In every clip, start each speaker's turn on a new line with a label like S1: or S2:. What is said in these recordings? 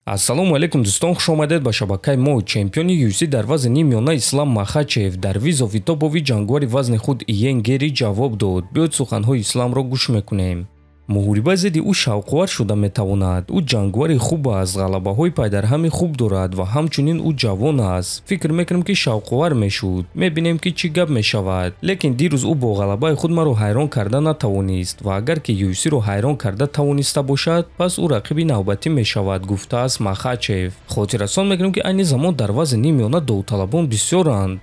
S1: ассалому алейкум дӯстон, хуш омадед ба шабакаи мо. Чемпиони UFC дар вазни миёна Ислам Махачев дар визови топови ҷангвари вазни худ Гэрри ҷавоб дод. Биёед суханҳои Исламро гӯш мекунем. муҳориба зидди ӯ шавковар шуда метавонад. ӯ ҷангвари хуб аст, ғалабаҳои пайдарҳами хуб дорад ва ҳамчунин ӯ ҷавон аст. фикр мекунем ки шавковар мешуд. мебинем ки чӣ гап мешавад. лекин дирӯз ӯ бо ғалабаи худ маро ҳайрон карда натавонист ва агар ки UFC-ро ҳайрон карда тавониста бошад, пас ӯ рақиби навбатӣ мешавад, гуфтааст Махачев. хотиррасон мекунем ки айни замон дар вазни миёна довталабон бисёранд.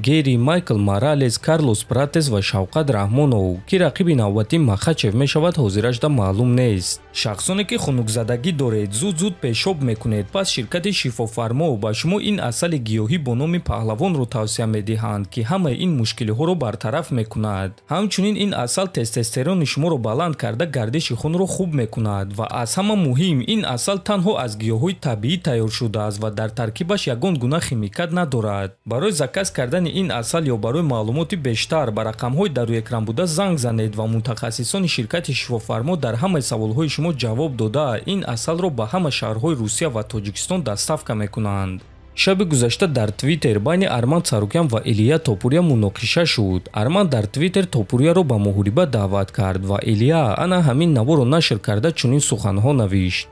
S1: Гэрри, Майкл Моралес, Карлос Пратес ва Шавқат Раҳмонов. ки рақиби навбатӣ Махачев мешавад, ҳозир маълум нест. шахсоне ки хунукзадагӣ доред, зуд пешоб мекунед, пас ширкати шифофармо ба шумо ин асали гиёҳӣ бо номи паҳлавонро тавсия медиҳанд, ки ҳамаи ин мушкилиҳоро бартараф мекунад. ҳамчунин ин асал тестостерони шуморо баланд карда гардиши хунро хуб мекунад ва аз ҳама муҳим, ин асал танҳо аз гиёҳҳои табиӣ тайёр шудааст ва дар таркибаш ягон гуна химикат надорад. барои заказ кардани ин асал ё барои маълумоти бештар ба рақамҳои дар рӯи экран буда занг занед ва мутахассисони ширкати шифофармо дар ҳамаи саволҳои шумо ҷавоб дода, ин асалро ба ҳама шаҳрҳои Русия ва Тоҷикистон доставка мекунанд. шаби гузашта дар Твиттер байни Арман Царукян ва Илия Топурия муноқиша шуд. Арман дар Твиттер Топурияро ба муҳориба даъват кард ва Илия ана ҳамин наворо нашр карда чунин суханҳо навишт.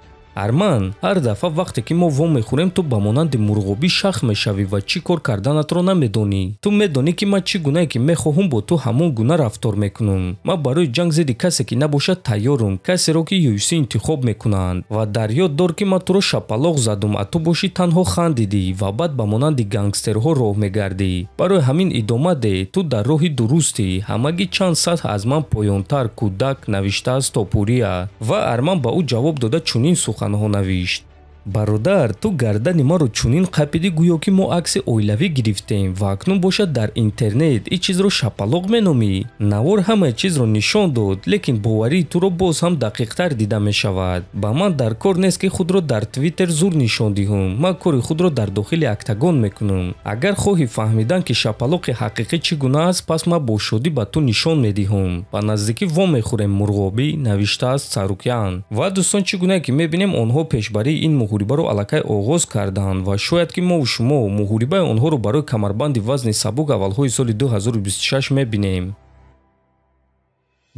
S1: Арман, ҳар дафъа вақте ки мо вом мехӯрем, ту ба монанди мурғобӣ шах мешавӣ ва чӣ кор карданатро намедонӣ. Ту медонӣ ки ман чӣ гунае ки мехоҳам бо ту ҳамон гуна рафтор мекунам. Ман барои ҷанг зидди касе ки набошад тайёрам, касеро ки UFC интихоб мекунанд. Ва дар ёд дор ки ман туро шапалоқ задум, а ту бошӣ танҳо хандидӣ ва баъд ба монанди гангстерҳо роҳ мегардӣ. барои ҳамин идома де, ту дар роҳи дурустӣ. ҳамагӣ чанд сатҳ аз ман поёнтар, кӯдак, навиштааст Топурия. ва Арман ба ӯ ҷавоб дода чунин суханҳо навишт. бародар, ту гардани маро чунин қапидӣ гӯё ки мо акси оилавӣ гирифтем ва акнун бошад дар интернет ин чизро шапалоқ меномӣ. навор ҳамаи чизро нишон дод, лекин боварии туро боз ҳам дақиқтар дида мешавад. ба ман дар кор нест ки худро дар Твиттер зур нишон диҳам. ман кори худро дар дохили октагон мекунам. агар хоҳӣ фаҳмидан ки шапалоқи ҳақиқӣ чӣ гуна аст, пас ман бо шодӣ ба ту нишон медиҳам. ба наздикӣ во мехӯрем мурғобӣ, навиштааст Царукян. ва дӯстон, чӣ гунае ки мебинем онҳо пешбарии ин муҳорибаро аллакай оғоз карданд ва шояд ки мо шумо муҳорибаи онҳоро барои камарбанди вазни сабук аввалҳои соли 2026 мебинем.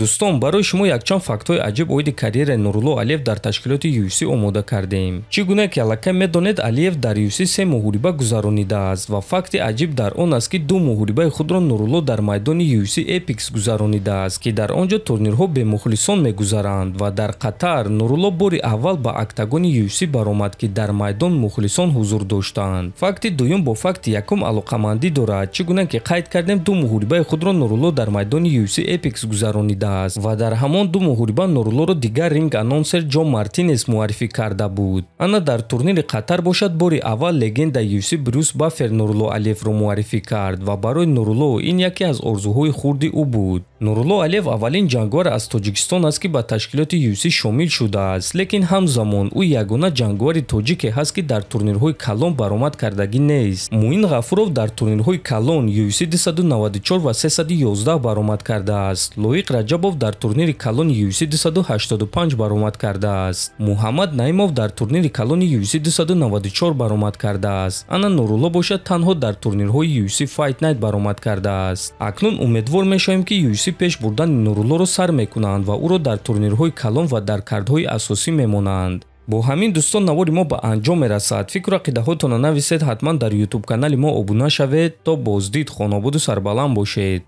S1: дӯстон, барои шумо якчанд фактҳои аҷиб оиди карьераи Нурулло Алиев дар ташкилоти UFC омода кардем. чӣ гуна ки аллакай медонед, Алиев дар UFC 3 муҳориба гузаронидааст ва факти аҷиб дар он аст ки 2 муҳорибаи худро Нурулло дар майдони UFC Apex гузаронидааст, ки дар он ҷо турнирҳо бемухлисон мегузаранд ва дар Қатар Нурулло бори аввал ба октагони UFC баромад, ки дар майдон мухлисон ҳузур доштанд. факти дуюм бо факти якум алоқамандӣ дорад. чӣ гуна ки қайд кардем, 2 муҳорибаи худро Нурулло дар майдони UFC Apex гузаронидааст ва дар ҳамон 2 муҳориба Нуруллоро дигар ринг анонсер Ҷон Мартинес муаррифӣ карда буд. ана дар турнири Қатар бошад бори аввал легендаи UFC Брюс Баффер Нурулло Алиевро муаррифӣ кард ва барои Нурулло ин яке аз орзуҳои хурди ӯ буд. Нурулло Алиев аввалин ҷангвар аз Тоҷикистон аст ки ба ташкилоти UFC шомил шудааст, лекин ҳамзамон ӯ ягона ҷангвари тоҷике ҳаст ки дар турнирҳои калон баромад кардагӣ нест. Муин Ғафуров дар турнирҳои калон UFC 294 ва 311 баромад кардааст. Лоиқ Раҷабов дар турнири калони UFC 285 баромад кардааст. Муҳаммад Наимов дар турнири калони UFC 294 баромад кардааст. ана Нурулло бошад танҳо дар турнирҳои UFC Fight Night баромад кардааст. акнун умедвор мешавем ки UFC пеш бурдани Нуруллоро сар мекунанд ва ӯро дар турнирҳои калон ва дар кардҳои асосӣ мемонанд. бо ҳамин дӯстон, навори мо ба анҷом мерасад. фикру ақидаҳоятонро нависед. ҳатман дар YouTube канали мо обуна шавед. то боздид, хонободу сарбаланд бошед.